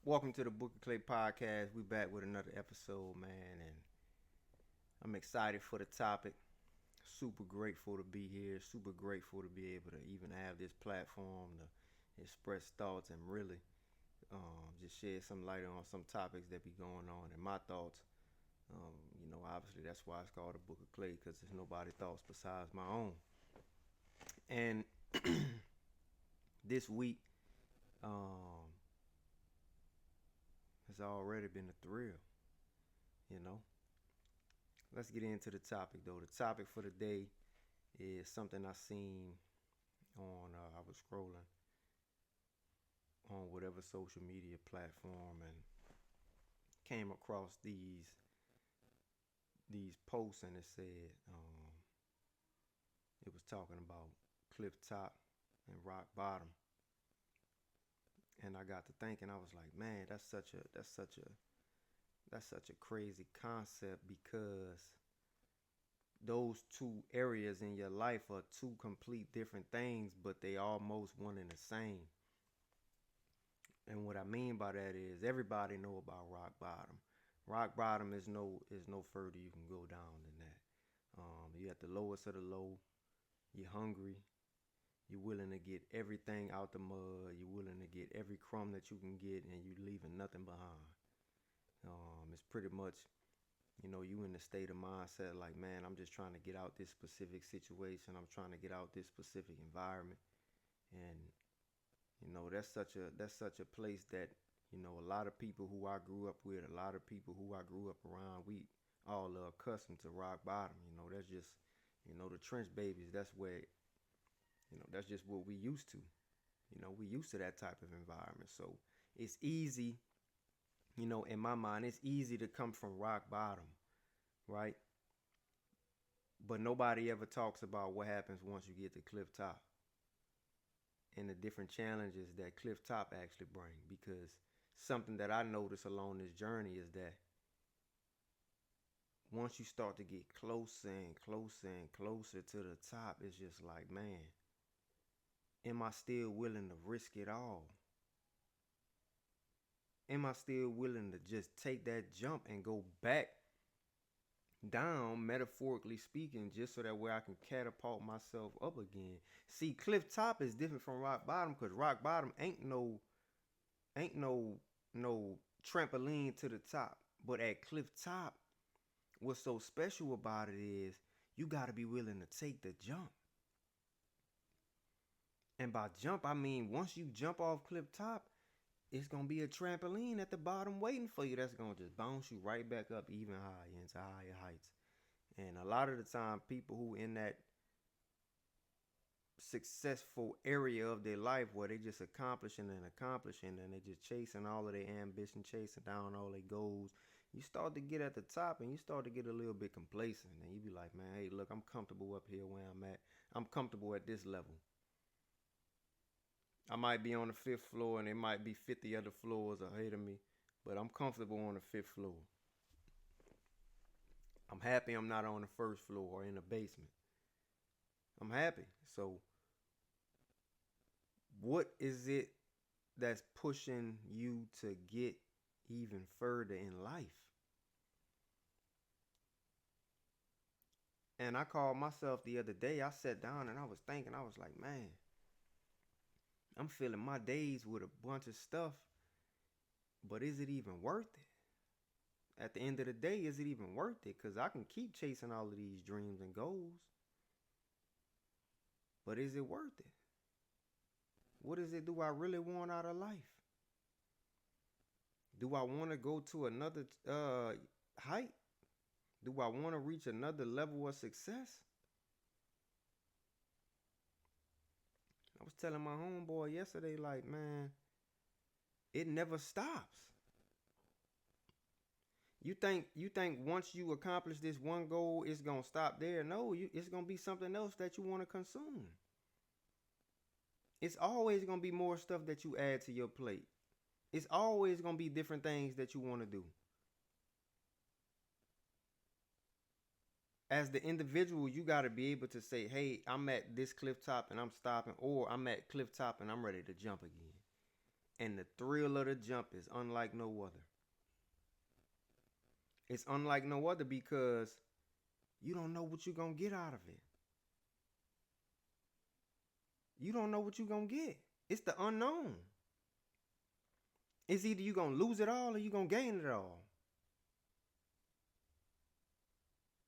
Welcome to the Book of Clay podcast. We back with another episode, man, and I'm excited for the topic. Super grateful to be here. Super grateful to be able to even have this platform to express thoughts and really just shed some light on some topics that be going on and my thoughts. Obviously that's why it's called the Book of Clay because there's nobody thoughts besides my own. And this week um, has already been a thrill, you know. Let's get into the topic though. The topic for the day is something I seen on I was scrolling on whatever social media platform and came across these posts and it said it was talking about cliff top and rock bottom, and I got to thinking. I was like, man, that's such a crazy concept because those two areas in your life are two complete different things, but they almost one and the same. And what I mean by that is everybody know about rock bottom. Rock bottom is no further you can go down than that. You're at the lowest of the low. You're hungry. You're willing to get everything out the mud. You're willing to get every crumb that you can get, and you're leaving nothing behind. It's pretty much, you in the state of mindset like, man, I'm just trying to get out this specific situation. I'm trying to get out this specific environment, and that's such a place that a lot of people who I grew up with, a lot of people who I grew up around, we all are accustomed to rock bottom. That's just the trench babies. That's just what we used to. We used to that type of environment. So it's easy, in my mind, it's easy to come from rock bottom, right? But nobody ever talks about what happens once you get to cliff top and the different challenges that cliff top actually bring. Because something that I noticed along this journey is that once you start to get closer and closer and closer to the top, it's just like, man, am I still willing to risk it all? Am I still willing to just take that jump and go back down, metaphorically speaking, just so that way I can catapult myself up again? See, cliff top is different from rock bottom because rock bottom ain't no trampoline to the top. But at cliff top, what's so special about it is you got to be willing to take the jump. And by jump, I mean once you jump off cliff top, it's going to be a trampoline at the bottom waiting for you that's going to just bounce you right back up even higher into higher heights. And a lot of the time, people who in that successful area of their life where they just accomplishing and they just chasing all of their ambition, chasing down all their goals, you start to get at the top and you start to get a little bit complacent, and you be like, man, hey, look, I'm comfortable up here where I'm at. I'm comfortable at this level. I might be on the fifth floor and there might be 50 other floors ahead of me, but I'm comfortable on the fifth floor. I'm happy I'm not on the first floor or in the basement. I'm happy. So what is it that's pushing you to get even further in life? And I called myself the other day. I sat down and I was thinking, I was like, man, I'm filling my days with a bunch of stuff, but is it even worth it? At the end of the day, is it even worth it? Because I can keep chasing all of these dreams and goals, but is it worth it? What is it do I really want out of life? Do I want to go to another height? Do I want to reach another level of success? I was telling my homeboy yesterday, like, man, it never stops. You think once you accomplish this one goal, it's gonna stop there? No, it's gonna be something else that you want to consume. It's always gonna be more stuff that you add to your plate. It's always gonna be different things that you want to do. As the individual, you got to be able to say, hey, I'm at this cliff top and I'm stopping, or I'm at cliff top and I'm ready to jump again. And the thrill of the jump is unlike no other. It's unlike no other because you don't know what you're going to get out of it. You don't know what you're going to get. It's the unknown. It's either you're going to lose it all or you're going to gain it all.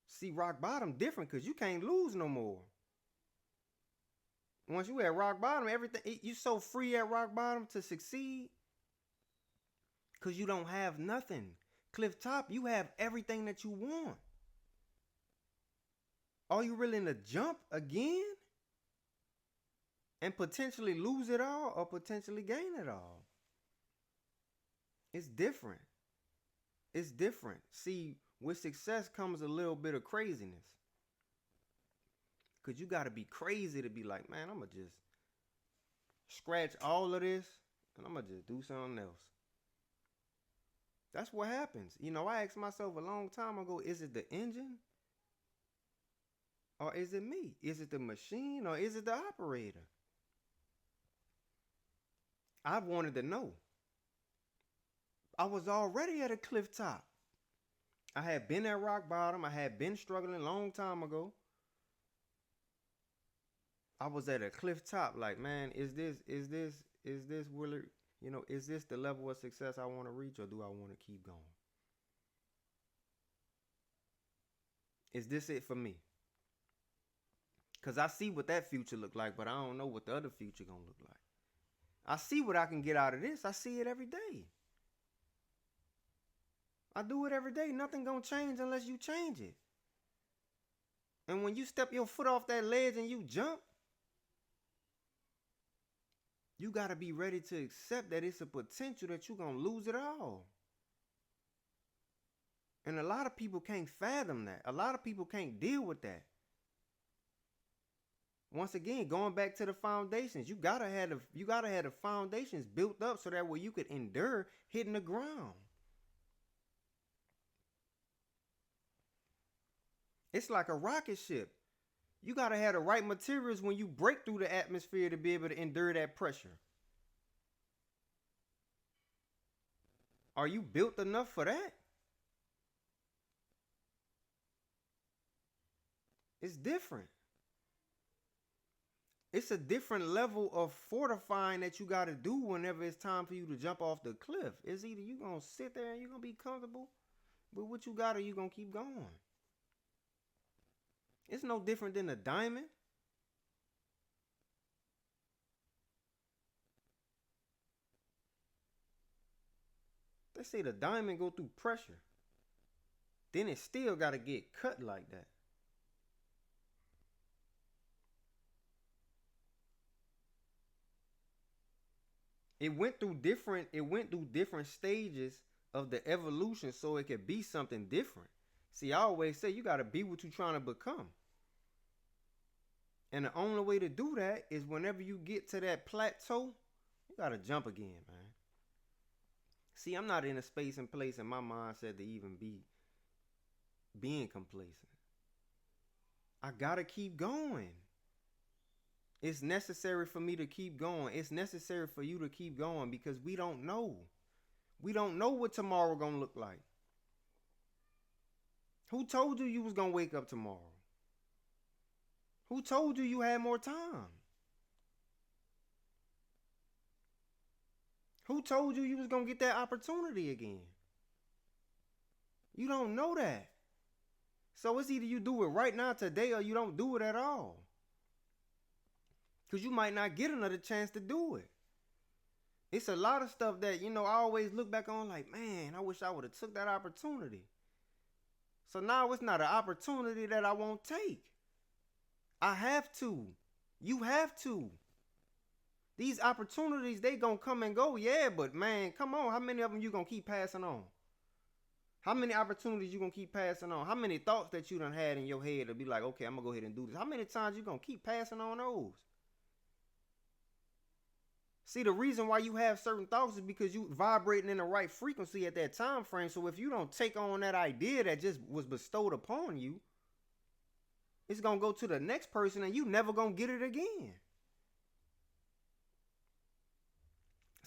See, rock bottom different because you can't lose no more. Once you at rock bottom, everything, you so free at rock bottom to succeed because you don't have nothing. Cliff top, you have everything that you want. Are you willing to jump again and potentially lose it all or potentially gain it all? It's different. It's different. See, with success comes a little bit of craziness. Because you got to be crazy to be like, man, I'm going to just scratch all of this and I'm going to just do something else. That's what happens. You know, I asked myself a long time ago, is it the engine? Or is it me? Is it the machine or is it the operator? I wanted to know. I was already at a cliff top. I had been at rock bottom. I had been struggling a long time ago. I was at a cliff top like, man, is this really, you know, is this the level of success I want to reach or do I want to keep going? Is this it for me? Because I see what that future look like, but I don't know what the other future going to look like. I see what I can get out of this. I see it every day. I do it every day. Nothing going to change unless you change it. And when you step your foot off that ledge and you jump, you got to be ready to accept that it's a potential that you're going to lose it all. And a lot of people can't fathom that. A lot of people can't deal with that. Once again, going back to the foundations, you gotta have the foundations built up so that way you could endure hitting the ground. It's like a rocket ship. You gotta have the right materials when you break through the atmosphere to be able to endure that pressure. Are you built enough for that? It's different. It's a different level of fortifying that you got to do whenever it's time for you to jump off the cliff. It's either you going to sit there and you're going to be comfortable with what you got or you going to keep going. It's no different than a diamond. They say the diamond go through pressure. Then it still got to get cut like that. It went through different stages of the evolution so it could be something different. See, I always say you got to be what you're trying to become. And the only way to do that is whenever you get to that plateau, you got to jump again, man. See, I'm not in a space and place in my mindset to even be being complacent. I got to keep going. It's necessary for me to keep going. It's necessary for you to keep going because we don't know. We don't know what tomorrow gonna look like. Who told you was gonna wake up tomorrow? Who told you had more time? Who told you was gonna get that opportunity again? You don't know that. So it's either you do it right now today or you don't do it at all. Because you might not get another chance to do it. It's a lot of stuff that, you know, I always look back on like, man, I wish I would have took that opportunity. So now it's not an opportunity that I won't take. I have to. You have to. These opportunities, they gonna come and go, yeah, but man, come on. How many of them you gonna keep passing on? How many opportunities you gonna keep passing on? How many thoughts that you done had in your head to be like, okay, I'm gonna go ahead and do this? How many times you gonna keep passing on those? See, the reason why you have certain thoughts is because you vibrating in the right frequency at that time frame. So if you don't take on that idea that just was bestowed upon you, it's going to go to the next person and you never going to get it again.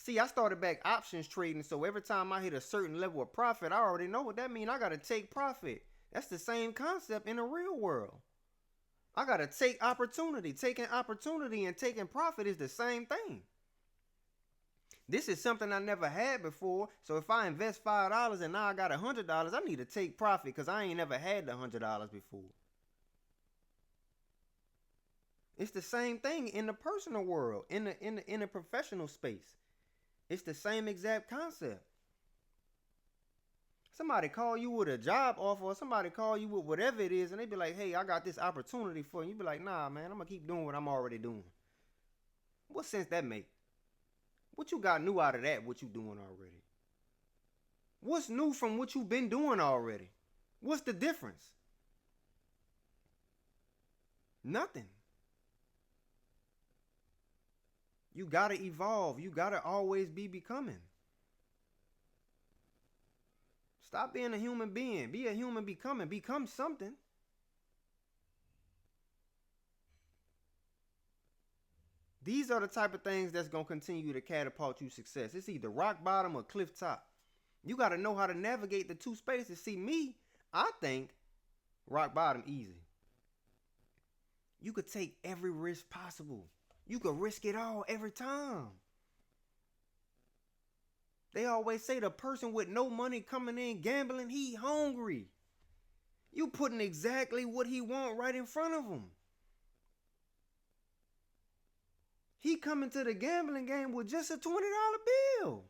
See, I started back options trading, so every time I hit a certain level of profit, I already know what that means. I gotta take profit. That's the same concept in the real world. I gotta take opportunity. Taking opportunity and taking profit is the same thing. This is something I never had before. So if I invest $5 and now I got $100, I need to take profit because I ain't never had the $100 before. It's the same thing in the personal world, in the professional space. It's the same exact concept. Somebody call you with a job offer, or somebody call you with whatever it is, and they be like, "Hey, I got this opportunity for you." You be like, "Nah, man, I'm gonna keep doing what I'm already doing." What sense that make? What you got new out of that? What you doing already? What's new from what you been doing already? What's the difference? Nothing. You gotta evolve. You gotta always be becoming. Stop being a human being. Be a human becoming. Become something. These are the type of things that's going to continue to catapult you success. It's either rock bottom or cliff top. You got to know how to navigate the two spaces. See, me, I think rock bottom easy. You could take every risk possible. You could risk it all every time. They always say the person with no money coming in gambling, he hungry. You putting exactly what he want right in front of him. He coming to the gambling game with just a $20 bill.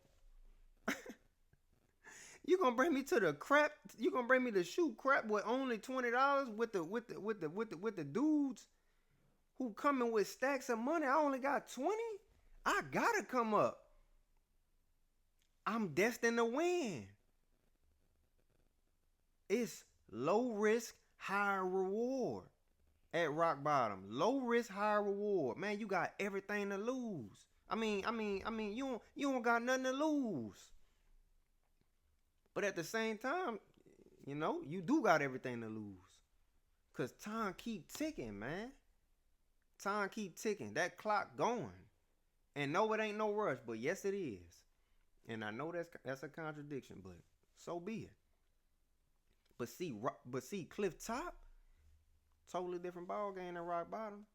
You gonna bring me to the crap? You gonna bring me to shoot crap with only $20 with the dudes who coming with stacks of money? I only got 20. I gotta come up. I'm destined to win. It's low risk, high reward at rock bottom. Low risk, high reward. Man, you got everything to lose. I mean, you don't got nothing to lose. But at the same time, you do got everything to lose. Cause time keep ticking, man. Time keep ticking. That clock going. And no, it ain't no rush, but yes, it is. And I know that's a contradiction, but so be it. But see, cliff top, totally different ball game than rock bottom.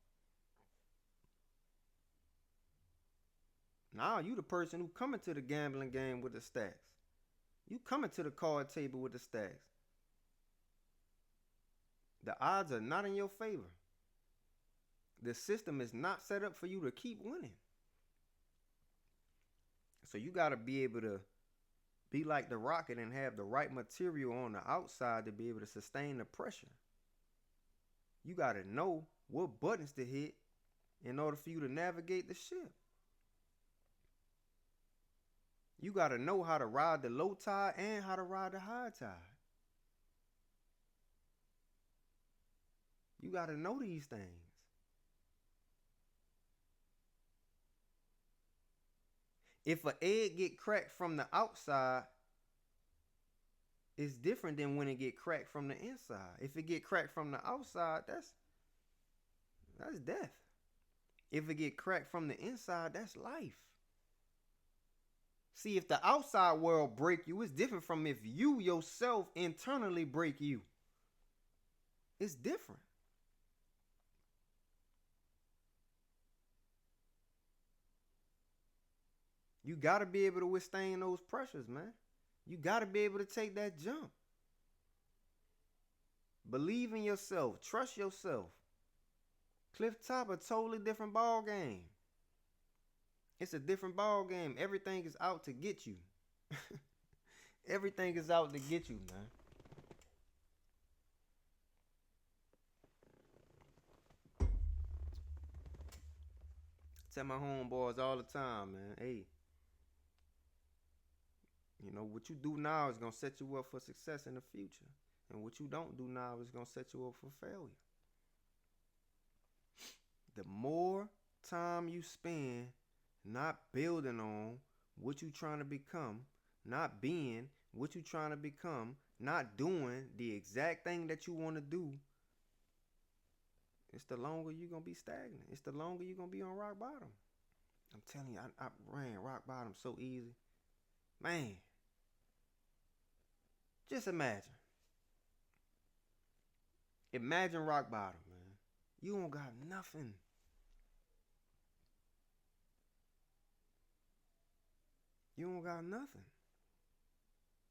Now you the person who coming to the gambling game with the stacks. You coming to the card table with the stacks. The odds are not in your favor. The system is not set up for you to keep winning. So you got to be able to be like the rocket and have the right material on the outside to be able to sustain the pressure. You got to know what buttons to hit in order for you to navigate the ship. You got to know how to ride the low tide and how to ride the high tide. You got to know these things. If an egg get cracked from the outside, it's different than when it get cracked from the inside. If it get cracked from the outside, that's death. If it get cracked from the inside, that's life. See, if the outside world break you, it's different from if you yourself internally break you. It's different. You got to be able to withstand those pressures, man. You got to be able to take that jump. Believe in yourself. Trust yourself. Cliff top, a totally different ball game. It's a different ball game. Everything is out to get you. Everything is out to get you, man. Tell my homeboys all the time, man. Hey, what you do now is going to set you up for success in the future. And what you don't do now is going to set you up for failure. The more time you spend not building on what you trying to become, not being what you trying to become, not doing the exact thing that you want to do, it's the longer you're going to be stagnant. It's the longer you're going to be on rock bottom. I'm telling you, I ran rock bottom so easy. Man, just imagine. Imagine rock bottom, man. You don't got nothing. You don't got nothing.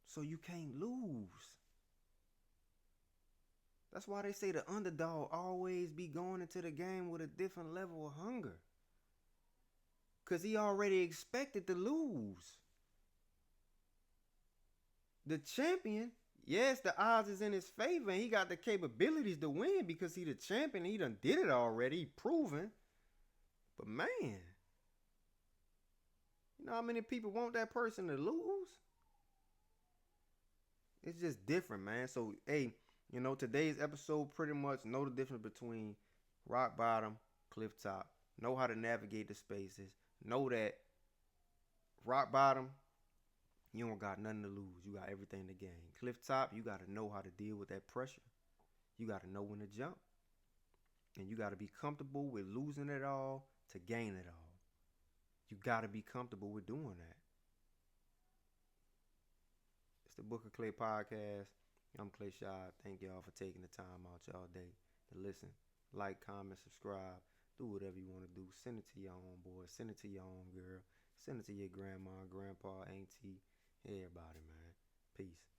So you can't lose. That's why they say the underdog always be going into the game with a different level of hunger. Because he already expected to lose. The champion, yes, the odds is in his favor and he got the capabilities to win because he the champion. He done did it already. He proven. But man, you know how many people want that person to lose? It's just different, man. So, hey, today's episode pretty much know the difference between rock bottom, cliff top. Know how to navigate the spaces. Know that rock bottom, you don't got nothing to lose. You got everything to gain. Cliff top, you got to know how to deal with that pressure. You got to know when to jump. And you got to be comfortable with losing it all to gain it all. You got to be comfortable with doing that. It's the Book of Clay podcast. I'm Clay Shad. Thank y'all for taking the time out y'all day to listen. Like, comment, subscribe. Do whatever you want to do. Send it to your own boy. Send it to your own girl. Send it to your grandma, grandpa, auntie, everybody, man. Peace.